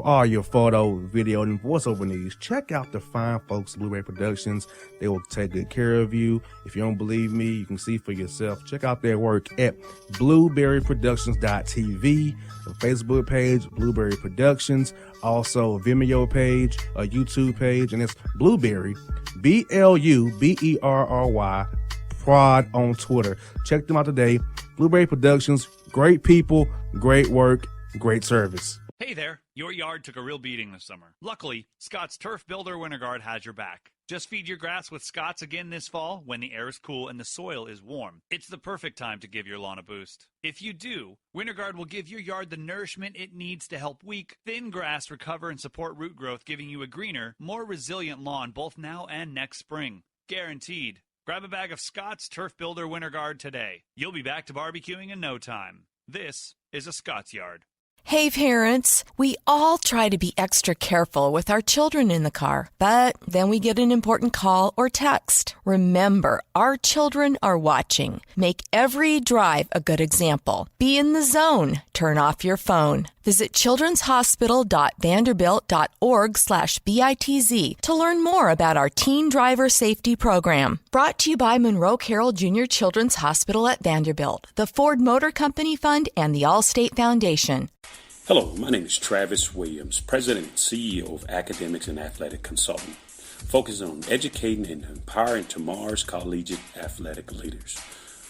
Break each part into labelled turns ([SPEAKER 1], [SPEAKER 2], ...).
[SPEAKER 1] all your photo, video, and voiceover needs, check out the fine folks at Blueberry Productions. They will take good care of you. If you don't believe me, you can see for yourself. Check out their work at blueberryproductions.tv, the Facebook page, Blueberry Productions, also a Vimeo page, a YouTube page, and it's Blueberry, BLUBERRY, Prod on Twitter. Check them out today. Blueberry Productions, great people, great work, great service.
[SPEAKER 2] Hey there, your yard took a real beating this summer. Luckily, Scott's Turf Builder Winter Guard has your back. Just feed your grass with Scott's again this fall when the air is cool and the soil is warm. It's the perfect time to give your lawn a boost. If you do, Winter Guard will give your yard the nourishment it needs to help weak, thin grass recover and support root growth, giving you a greener, more resilient lawn both now and next spring. Guaranteed. Grab a bag of Scott's Turf Builder Winter Guard today. You'll be back to barbecuing in no time. This is a Scott's Yard.
[SPEAKER 3] Hey parents, we all try to be extra careful with our children in the car, but then we get an important call or text. Remember, our children are watching. Make every drive a good example. Be in the zone. Turn off your phone. Visit childrenshospital.vanderbilt.org/BITZ to learn more about our teen driver safety program. Brought to you by Monroe Carroll Jr. Children's Hospital at Vanderbilt, the Ford Motor Company Fund, and the Allstate Foundation.
[SPEAKER 4] Hello, my name is Travis Williams, President and CEO of Academics and Athletic Consulting, focusing on educating and empowering tomorrow's collegiate athletic leaders.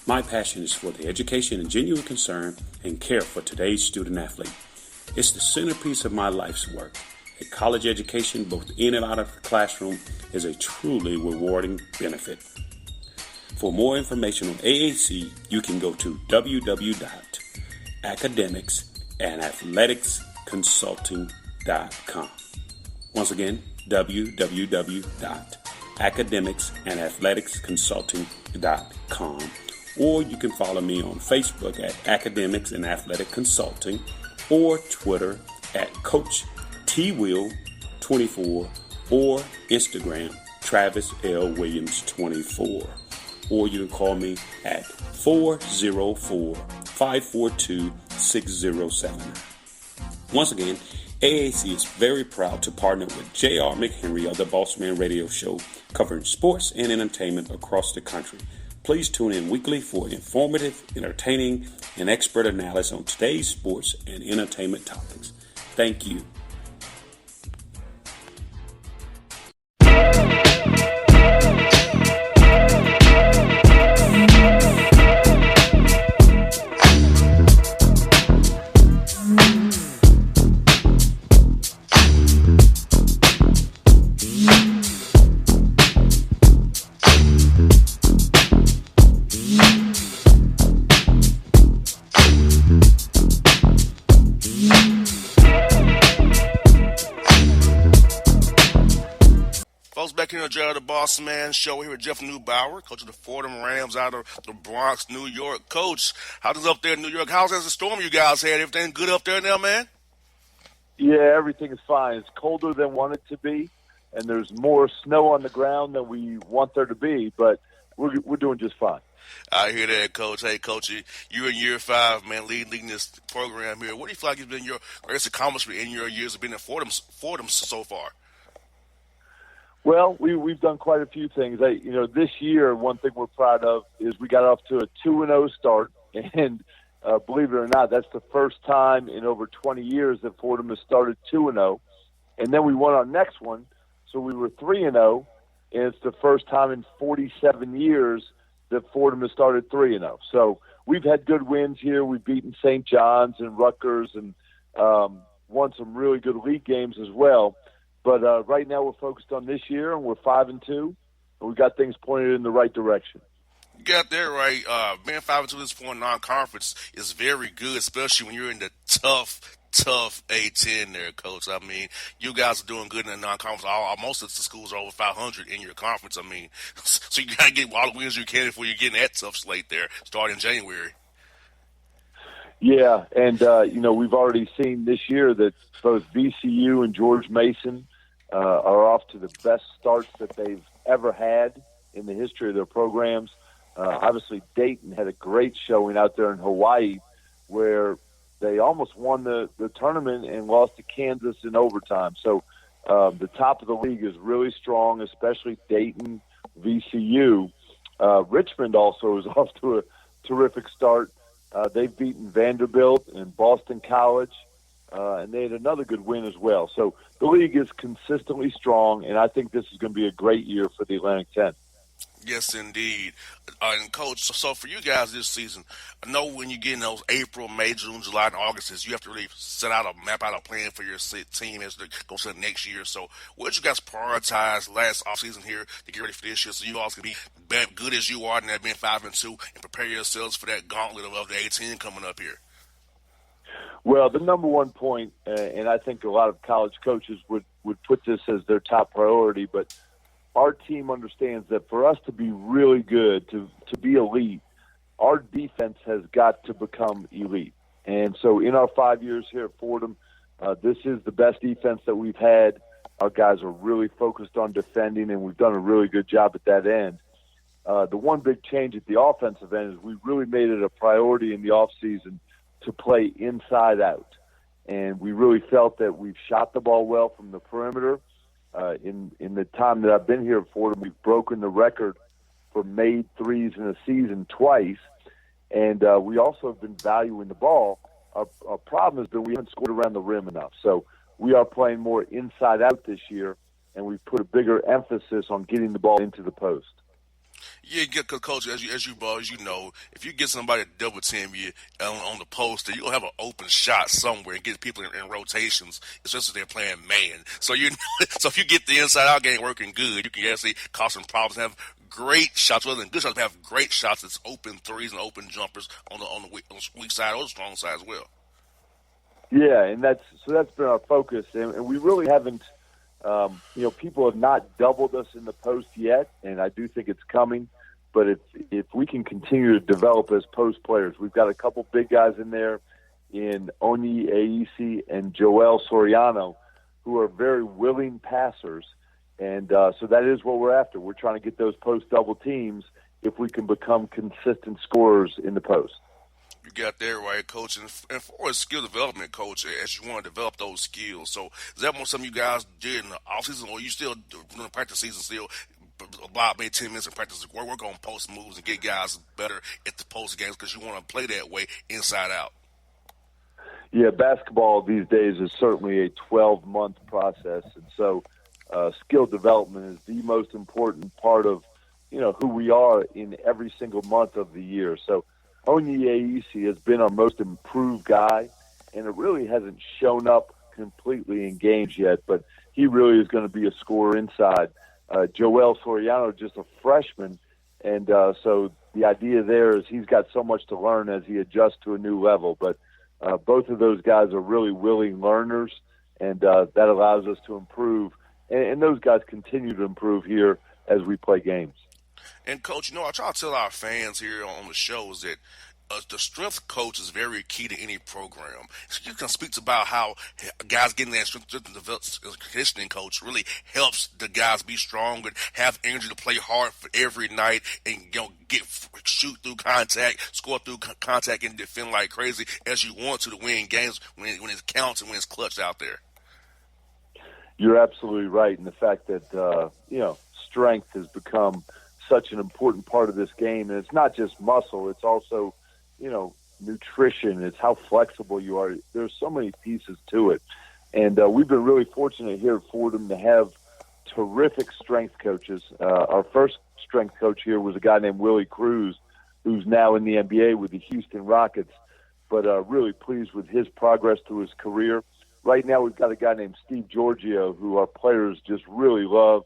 [SPEAKER 4] My passion is for the education and genuine concern and care for today's student athlete. It's the centerpiece of my life's work. A college education, both in and out of the classroom, is a truly rewarding benefit. For more information on AAC, you can go to www.academicsandathleticsconsulting.com. Once again, www.academicsandathleticsconsulting.com. Or you can follow me on Facebook at Academics and Athletic Consulting, or Twitter at Coach TWill24, or Instagram Travis L. Williams 24. Or you can call me at 404-542-6079. Once again, AAC is very proud to partner with J.R. McHenry of the Bossman Radio Show, covering sports and entertainment across the country. Please tune in weekly for informative, entertaining, and expert analysis on today's sports and entertainment topics. Thank you.
[SPEAKER 5] Back here on the Bossman Show here with Jeff Neubauer, coach of the Fordham Rams out of the Bronx, New York. Coach, how's it up there in New York? How's the storm you guys had? Everything good up there now, man?
[SPEAKER 6] Yeah, everything is fine. It's colder than we want it to be, and there's more snow on the ground than we want there to be, but we're doing just fine.
[SPEAKER 5] I hear that, Coach. Hey, Coach, you're in year 5, man, leading this program here. What do you feel like has been your greatest accomplishment in your years of being at Fordham so far?
[SPEAKER 6] Well, we've done quite a few things. This year, one thing we're proud of is we got off to a 2-0 start, and believe it or not, that's the first time in over 20 years that Fordham has started 2-0. And then we won our next one, so we were 3-0, and it's the first time in 47 years that Fordham has started 3-0. So we've had good wins here. We've beaten St. John's and Rutgers and won some really good league games as well. But right now we're focused on this year, and we're 5-2, and we've got things pointed in the right direction.
[SPEAKER 5] You got that right. Being 5-2 at this point, non-conference is very good, especially when you're in the tough A-10 there, Coach. I mean, you guys are doing good in the non-conference. Most of the schools are over 500 in your conference. I mean, so you got to get all the wins you can before you get in that tough slate there, starting in January.
[SPEAKER 6] Yeah, and, we've already seen this year that both VCU and George Mason are off to the best starts that they've ever had in the history of their programs. Obviously, Dayton had a great showing out there in Hawaii where they almost won the tournament and lost to Kansas in overtime. So the top of the league is really strong, especially Dayton, VCU. Richmond also is off to a terrific start. They've beaten Vanderbilt and Boston College, and they had another good win as well. So the league is consistently strong, and I think this is going to be a great year for the Atlantic 10.
[SPEAKER 5] Yes, indeed. And, Coach, so for you guys this season, I know when you get in those April, May, June, July, and August, you have to really map out a plan for your team as they go to the next year. So what did you guys prioritize last offseason here to get ready for this year so you all can be good as you are and have been 5-2 and prepare yourselves for that gauntlet of the 18 coming up here?
[SPEAKER 6] Well, the number one point, and I think a lot of college coaches would put this as their top priority, but our team understands that for us to be really good, to be elite, our defense has got to become elite. And so in our 5 years here at Fordham, this is the best defense that we've had. Our guys are really focused on defending, and we've done a really good job at that end. The one big change at the offensive end is we really made it a priority in the offseason to play inside out. And we really felt that we've shot the ball well from the perimeter. In the time that I've been here at Fordham, we've broken the record for made threes in a season twice, and we also have been valuing the ball. Our problem has been we haven't scored around the rim enough. So we are playing more inside out this year, and we've put a bigger emphasis on getting the ball into the post.
[SPEAKER 5] Yeah, because Coach, as you know, if you get somebody to double team you on the post, you'll have an open shot somewhere and get people in rotations, especially if they're playing man. So so if you get the inside out game working good, you can actually cause some problems and have great shots, rather than good shots, have great shots that's open threes and open jumpers on the weak side or the strong side as well.
[SPEAKER 6] Yeah, and that's been our focus, and we really haven't. People have not doubled us in the post yet, and I do think it's coming. But if we can continue to develop as post players, we've got a couple big guys in there in Onyi Aisi and Joel Soriano, who are very willing passers. And so that is what we're after. We're trying to get those post double teams if we can become consistent scorers in the post.
[SPEAKER 5] You got that right, Coach. And for a skill development, Coach, as you want to develop those skills. So is that something you guys did in the offseason, or you still during the practice season still about maybe 10 minutes of practice work on post moves and get guys better at the post games because you want to play that way inside out?
[SPEAKER 6] Yeah, basketball these days is certainly a 12-month process, and so skill development is the most important part of who we are in every single month of the year. So Onyi Aisi has been our most improved guy, and it really hasn't shown up completely in games yet, but he really is going to be a scorer inside. Joel Soriano, just a freshman, and so the idea there is he's got so much to learn as he adjusts to a new level. But both of those guys are really willing learners, and that allows us to improve. And those guys continue to improve here as we play games.
[SPEAKER 5] And, Coach, I try to tell our fans here on the show is that the strength coach is very key to any program. So you can speak about how guys getting that strength conditioning coach really helps the guys be strong and have energy to play hard for every night and shoot through contact, score through contact, and defend like crazy as you want to win games when it counts and when it's clutch out there.
[SPEAKER 6] You're absolutely right in the fact that strength has become such an important part of this game, and it's not just muscle; it's also nutrition. It's how flexible you are. There's so many pieces to it, and we've been really fortunate here at Fordham to have terrific strength coaches. Our first strength coach here was a guy named Willie Cruz, who's now in the NBA with the Houston Rockets, but really pleased with his progress through his career. Right now we've got a guy named Steve Giorgio who our players just really love,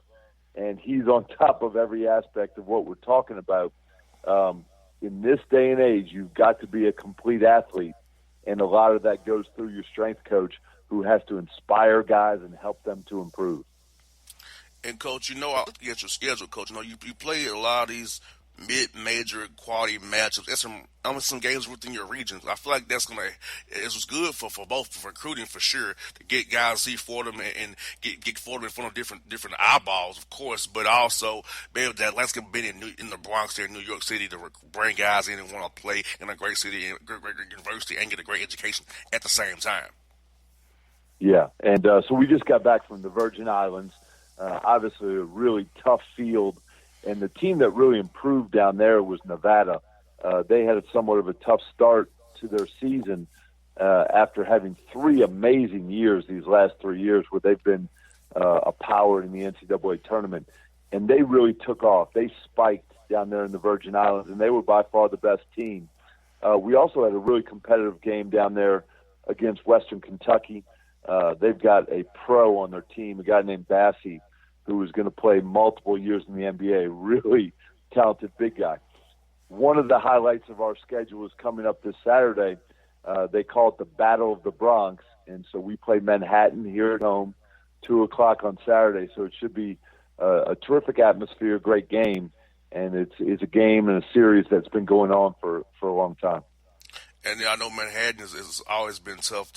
[SPEAKER 6] and he's on top of every aspect of what we're talking about. In this day and age, you've got to be a complete athlete, and a lot of that goes through your strength coach who has to inspire guys and help them to improve.
[SPEAKER 5] And, Coach, I look at your schedule, Coach. You play a lot of these mid-major quality matchups. That's some games within your regions. I feel like it's good for both for recruiting for sure to get guys see Fordham and get Fordham in front of different eyeballs, of course, but also be able that landscape being in the Bronx there in New York City to bring guys in and want to play in a great city, and great university, and get a great education at the same time.
[SPEAKER 6] Yeah, and so we just got back from the Virgin Islands. Obviously, a really tough field, and the team that really improved down there was Nevada. They had somewhat of a tough start to their season after having 3 amazing years these last 3 years where they've been a power in the NCAA tournament, and they really took off. They spiked down there in the Virgin Islands, and they were by far the best team. We also had a really competitive game down there against Western Kentucky. They've got a pro on their team, a guy named Bassey, who is going to play multiple years in the NBA, really talented big guy. One of the highlights of our schedule is coming up this Saturday. They call it the Battle of the Bronx, and so we play Manhattan here at home, 2 o'clock on Saturday, so it should be a terrific atmosphere, great game, and it's a game and a series that's been going on for a long time.
[SPEAKER 5] And I know Manhattan has always been tough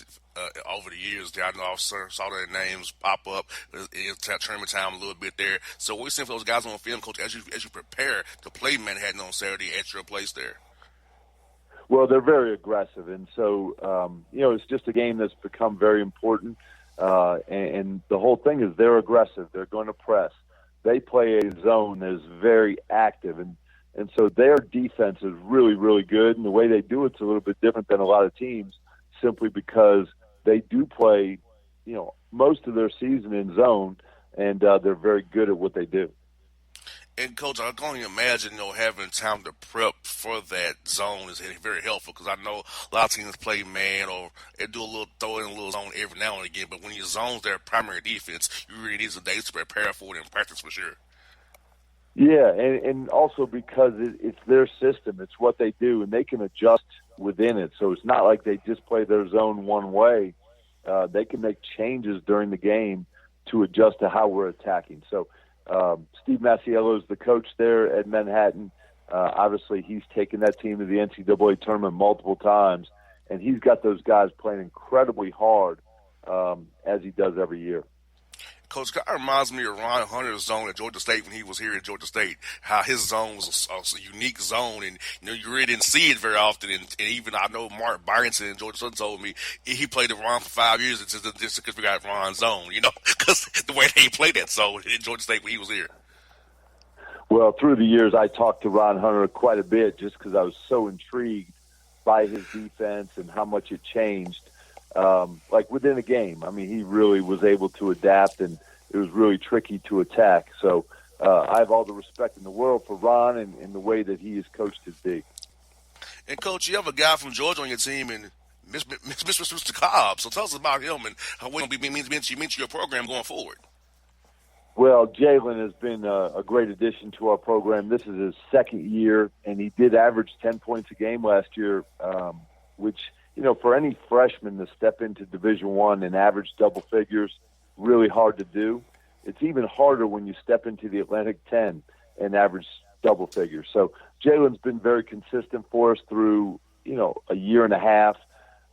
[SPEAKER 5] over the years. I know I saw their names pop up in tournament time a little bit there. So what are you seeing for those guys on film, Coach, as you prepare to play Manhattan on Saturday at your place there?
[SPEAKER 6] Well, they're very aggressive, and so it's just a game that's become very important. And the whole thing is they're aggressive. They're going to press. They play a zone that is very active, and so their defense is really, really good. And the way they do it's a little bit different than a lot of teams, simply because they do play, most of their season in zone, and they're very good at what they do.
[SPEAKER 5] And, Coach, I can only imagine, having time to prep for that zone is very helpful, because I know a lot of teams play man or they do throw in a little zone every now and again. But when your zone's their primary defense, you really need some days to prepare for it and practice for sure.
[SPEAKER 6] Yeah, and also because it's their system. It's what they do, and they can adjust within it. So it's not like they just play their zone one way. They can make changes during the game to adjust to how we're attacking. So Steve Masiello is the coach there at Manhattan. Obviously, he's taken that team to the NCAA tournament multiple times, and he's got those guys playing incredibly hard as he does every year.
[SPEAKER 5] Coach, kind of reminds me of Ron Hunter's zone at Georgia State when he was here at Georgia State, how his zone was a unique zone, and you really didn't see it very often. And even I know Mark Byronson in Georgia State told me he played at Ron for 5 years just because we got Ron's zone, because the way they played that zone in Georgia State when he was here.
[SPEAKER 6] Well, through the years, I talked to Ron Hunter quite a bit just because I was so intrigued by his defense and how much it changed. Like within a game. I mean, he really was able to adapt, and it was really tricky to attack. So I have all the respect in the world for Ron and the way that he has coached his D.
[SPEAKER 5] And, Coach, you have a guy from Georgia on your team, and Mr. Cobb. So tell us about him and what he means to your program going forward.
[SPEAKER 6] Well, Jalen has been a great addition to our program. This is his second year, and he did average 10 points a game last year, which – for any freshman to step into Division I and average double figures, really hard to do. It's even harder when you step into the Atlantic 10 and average double figures. So Jalen's been very consistent for us through, a year and a half.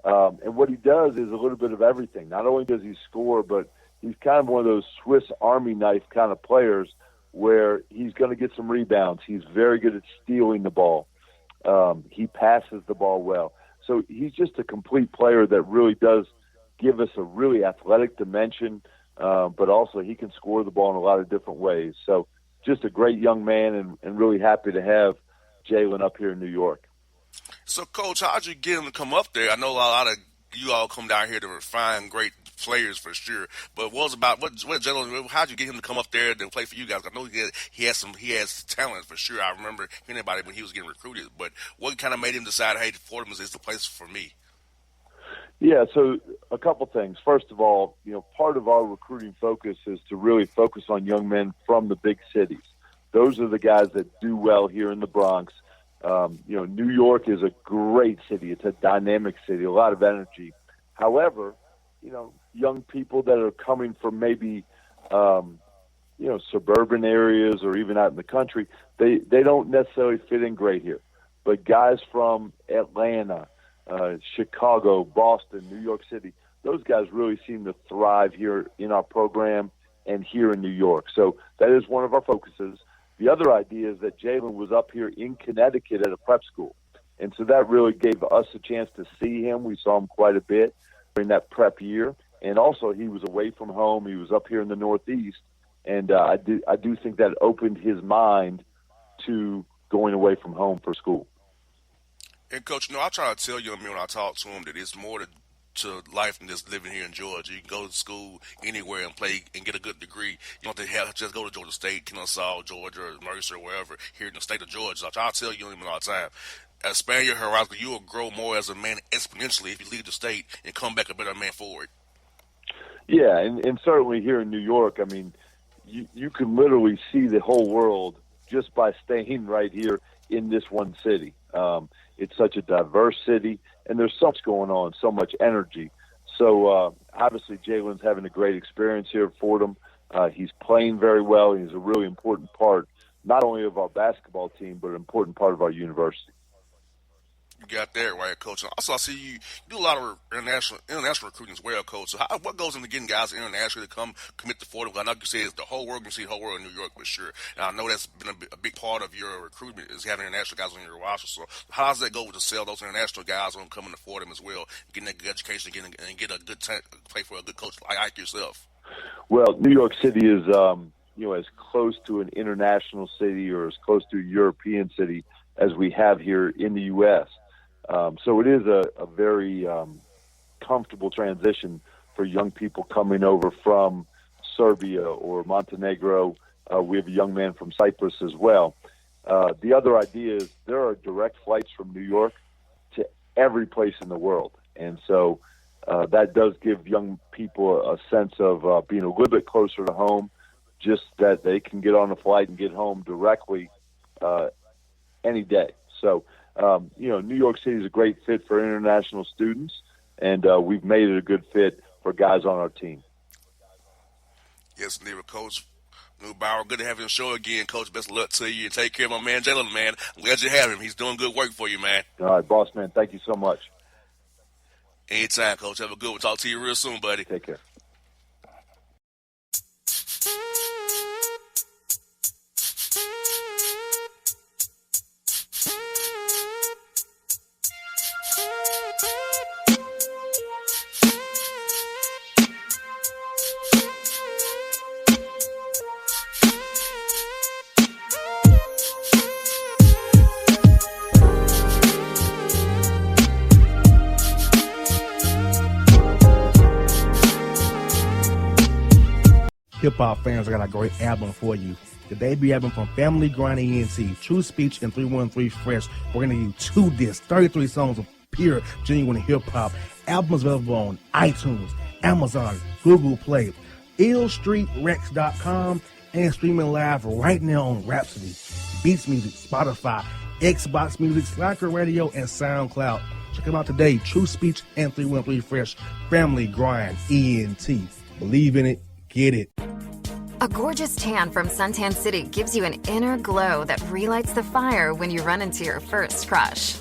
[SPEAKER 6] And what he does is a little bit of everything. Not only does he score, but he's kind of one of those Swiss Army knife kind of players where he's going to get some rebounds. He's very good at stealing the ball. He passes the ball well. So he's just a complete player that really does give us a really athletic dimension, but also he can score the ball in a lot of different ways. So just a great young man, and really happy to have Jalen up here in New York.
[SPEAKER 5] So, Coach, how'd you get him to come up there? I know a lot of you all come down here to refine great players for sure, but Jalen, how'd you get him to come up there and play for you guys? I know he has talent for sure. I remember hearing about it when he was getting recruited, but what kind of made him decide, hey, Fordham is the place for me?
[SPEAKER 6] Yeah, so a couple things. First of all, part of our recruiting focus is to really focus on young men from the big cities. Those are the guys that do well here in the Bronx. New York is a great city. It's a dynamic city, a lot of energy. However, young people that are coming from maybe, suburban areas or even out in the country, they don't necessarily fit in great here. But guys from Atlanta, Chicago, Boston, New York City, those guys really seem to thrive here in our program and here in New York. So that is one of our focuses. The other idea is that Jalen was up here in Connecticut at a prep school. And so that really gave us a chance to see him. We saw him quite a bit during that prep year. And also he was away from home. He was up here in the Northeast. And I do think that opened his mind to going away from home for school.
[SPEAKER 5] And, Coach, I try to tell young men when I talk to them that it's more to life than just living here in Georgia. You can go to school anywhere and play and get a good degree. You don't have to just go to Georgia State, Kennesaw, Georgia, or Mercer, or wherever here in the state of Georgia. I try to tell young men all the time, expand your horizon. You will grow more as a man exponentially if you leave the state and come back a better man forward. Yeah,
[SPEAKER 6] and certainly here in New York, I mean, you can literally see the whole world just by staying right here in this one city. It's such a diverse city, and there's so much going on, so much energy. So obviously Jalen's having a great experience here at Fordham. He's playing very well. He's a really important part, not only of our basketball team, but an important part of our university.
[SPEAKER 5] You got that right, Coach. And also, I see you do a lot of international recruiting as well, Coach. So what goes into getting guys internationally to come commit to Fordham? I know you said it's the whole world. You see the whole world in New York for sure. And I know that's been a big part of your recruitment is having international guys on your roster. So how does that go to sell those international guys on coming to Fordham as well, getting a good education, and get a good play for a good coach like yourself?
[SPEAKER 6] Well, New York City is as close to an international city or as close to a European city as we have here in the U.S. So it is a very comfortable transition for young people coming over from Serbia or Montenegro. We have a young man from Cyprus as well. The other idea is there are direct flights from New York to every place in the world. And so that does give young people a sense of being a little bit closer to home, just that they can get on a flight and get home directly any day. So, New York City is a great fit for international students, and we've made it a good fit for guys on our team.
[SPEAKER 5] Yes, indeed, Coach Neubauer. Good to have you on the show again, Coach. Best of luck to you, and take care of my man, Jalen, man. I'm glad you have him. He's doing good work for you, man.
[SPEAKER 6] All right, Bossman, thank you so much.
[SPEAKER 5] Anytime, Coach. Have a good one. Talk to you real soon, buddy.
[SPEAKER 6] Take care.
[SPEAKER 1] Hip-hop fans, I got a great album for you. The debut album from Family Grind ENT, True Speech and 313 Fresh. We're going to give you 2 discs, 33 songs of pure, genuine hip-hop. Albums available on iTunes, Amazon, Google Play, illstreetrex.com, and streaming live right now on Rhapsody, Beats Music, Spotify, Xbox Music, Slacker Radio, and SoundCloud. Check them out today. True Speech and 313 Fresh. Family Grind ENT. Believe in it. Get it.
[SPEAKER 7] A gorgeous tan from Suntan City gives you an inner glow that relights the fire when you run into your first crush.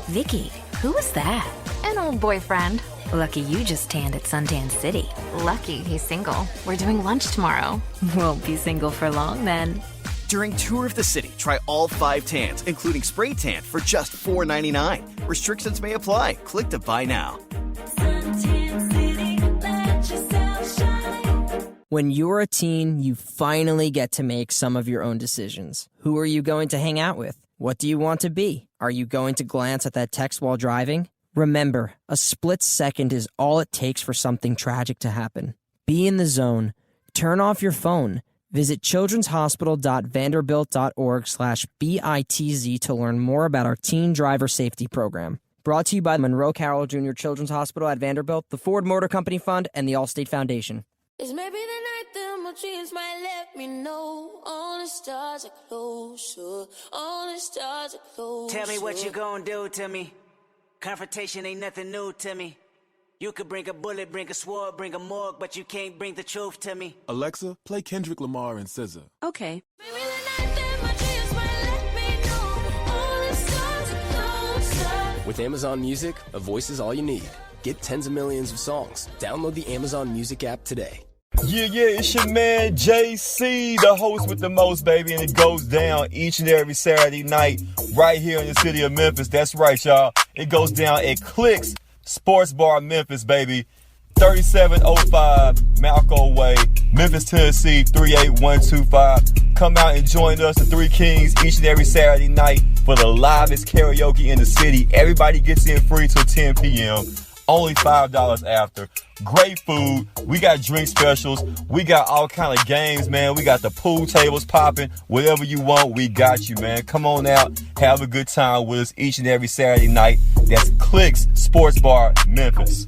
[SPEAKER 8] Vicky, who was that?
[SPEAKER 7] An old boyfriend.
[SPEAKER 8] Lucky you just tanned at Suntan City.
[SPEAKER 7] Lucky he's single. We're doing lunch tomorrow.
[SPEAKER 8] Won't be single for long then.
[SPEAKER 9] During Tour of the City, try all 5 tans, including spray tan, for just $4.99. Restrictions may apply. Click to buy now.
[SPEAKER 10] Suntan City, let yourself shine.
[SPEAKER 11] When you're a teen, you finally get to make some of your own decisions. Who are you going to hang out with? What do you want to be? Are you going to glance at that text while driving? Remember, a split second is all it takes for something tragic to happen. Be in the zone. Turn off your phone. Visit childrenshospital.vanderbilt.org/BITZ to learn more about our teen driver safety program. Brought to you by Monroe Carroll Jr. Children's Hospital at Vanderbilt, the Ford Motor Company Fund, and the Allstate Foundation.
[SPEAKER 10] It's maybe the night that my dreams might let me know. All the stars are closer. All the stars are closer.
[SPEAKER 12] Tell me what you gonna do to me. Confrontation ain't nothing new to me. You could bring a bullet, bring a sword, bring a morgue, but you can't bring the truth to me.
[SPEAKER 13] Alexa, play Kendrick Lamar and SZA.
[SPEAKER 8] Okay.
[SPEAKER 14] With Amazon Music, a voice is all you need. Get tens of millions of songs. Download the Amazon Music app today.
[SPEAKER 15] Yeah, it's your man JC, the host with the most, baby, and it goes down each and every Saturday night right here in the city of Memphis. That's right, y'all. It goes down at Clicks Sports Bar Memphis, baby. 3705 Malco Way, Memphis, Tennessee, 38125. Come out and join us, the Three Kings, each and every Saturday night for the livest karaoke in the city. Everybody gets in free till 10 p.m. Only $5 after. Great food. We got drink specials. We got all kind of games, man. We got the pool tables popping. Whatever you want, we got you, man. Come on out. Have a good time with us each and every Saturday night. That's Clicks Sports Bar, Memphis.